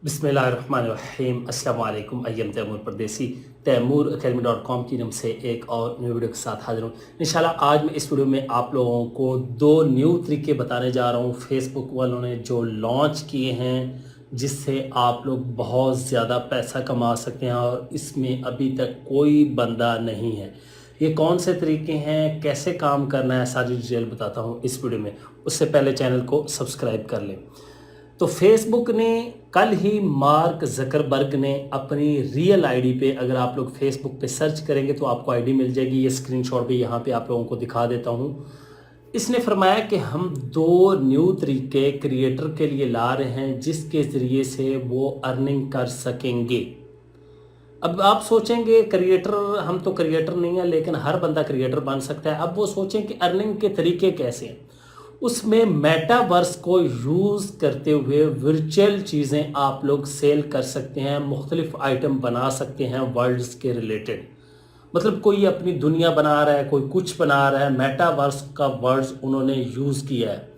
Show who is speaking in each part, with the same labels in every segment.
Speaker 1: बिस्मिल्लाहिर्रहमानिर्रहीम अस्सलाम वालेकुम। अय्यम तैमूर परदेसी तैमूर academy.com की तरफ से एक और न्यू वीडियो के साथ हाजिर हूँ। इंशाल्लाह आज मैं इस वीडियो में आप लोगों को दो न्यू तरीके बताने जा रहा हूँ फेसबुक वालों ने जो लॉन्च किए हैं, जिससे आप लोग बहुत ज़्यादा पैसा कमा सकते हैं और इसमें अभी तक कोई बंदा नहीं है। ये कौन से तरीके हैं, कैसे काम करना है, सारी डिटेल बताता हूँ इस वीडियो में। उससे पहले चैनल को सब्सक्राइब कर लें। तो फेसबुक ने कल ही मार्क ज़करबर्ग ने अपनी रियल आईडी पे, अगर आप लोग फेसबुक पे सर्च करेंगे तो आपको आईडी मिल जाएगी। ये स्क्रीनशॉट भी यहाँ पे आप लोगों को दिखा देता हूँ। इसने फरमाया कि हम दो न्यू तरीके क्रिएटर के लिए ला रहे हैं जिसके ज़रिए से वो अर्निंग कर सकेंगे। अब आप सोचेंगे क्रिएटर, हम तो क्रिएटर नहीं है लेकिन हर बंदा क्रिएटर बन सकता है। अब वो सोचें कि अर्निंग के तरीके कैसे हैं। उसमें मेटावर्स को यूज़ करते हुए वर्चुअल चीज़ें आप लोग सेल कर सकते हैं, मुख्तलिफ आइटम बना सकते हैं वर्ल्ड्स के रिलेटेड। मतलब कोई अपनी दुनिया बना रहा है, कोई कुछ बना रहा है, मेटावर्स का वर्ड्स उन्होंने यूज़ किया है।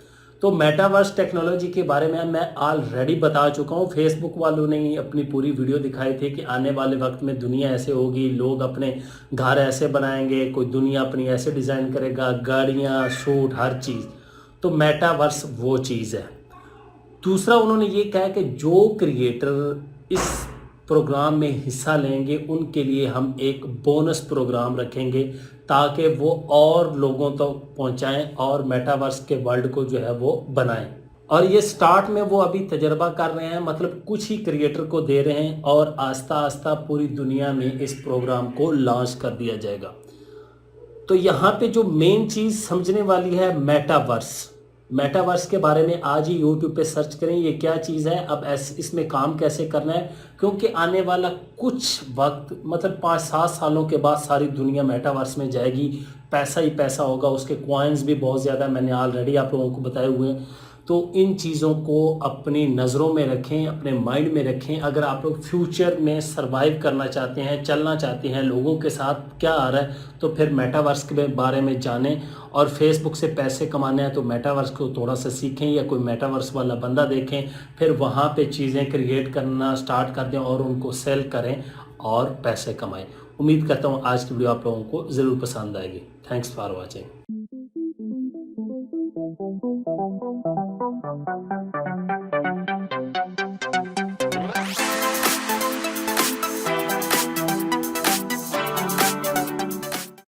Speaker 1: तो मेटावर्स टेक्नोलॉजी के बारे में मैं ऑलरेडी बता चुका हूँ। फेसबुक वालों ने अपनी पूरी वीडियो दिखाई थी कि आने वाले वक्त में दुनिया ऐसे होगी, लोग अपने घर ऐसे बनाएंगे, कोई दुनिया अपनी ऐसे डिज़ाइन करेगा, गाड़ियाँ, सूट, हर चीज़। तो मेटावर्स वो चीज़ है। दूसरा उन्होंने ये कहा कि जो क्रिएटर इस प्रोग्राम में हिस्सा लेंगे उनके लिए हम एक बोनस प्रोग्राम रखेंगे ताकि वो और लोगों तक पहुंचाएं और मेटावर्स के वर्ल्ड को जो है वो बनाएं। और ये स्टार्ट में वो अभी तजर्बा कर रहे हैं, मतलब कुछ ही क्रिएटर को दे रहे हैं और आस्ता आस्ता पूरी दुनिया में इस प्रोग्राम को लॉन्च कर दिया जाएगा। तो यहाँ पे जो मेन चीज़ समझने वाली है मेटावर्स। मेटावर्स के बारे में आज ही यूट्यूब पे सर्च करें ये क्या चीज़ है, अब इसमें काम कैसे करना है। क्योंकि आने वाला कुछ वक्त, मतलब 5-7 सालों के बाद सारी दुनिया मेटावर्स में जाएगी, पैसा ही पैसा होगा, उसके कॉइन्स भी बहुत ज़्यादा मैंने ऑलरेडी आप लोगों को बताए हुए हैं। तो इन चीज़ों को अपनी नज़रों में रखें, अपने माइंड में रखें। अगर आप लोग फ्यूचर में सरवाइव करना चाहते हैं, चलना चाहते हैं, लोगों के साथ क्या आ रहा है, तो फिर मेटावर्स के बारे में जानें। और फेसबुक से पैसे कमाने हैं तो मेटावर्स को थोड़ा सा सीखें या कोई मेटावर्स वाला बंदा देखें, फिर वहाँ पे चीज़ें क्रिएट करना स्टार्ट कर दें और उनको सेल करें और पैसे कमाएं। उम्मीद करता हूँ आज की वीडियो आप लोगों को ज़रूर पसंद आएगी। Thanks for watching.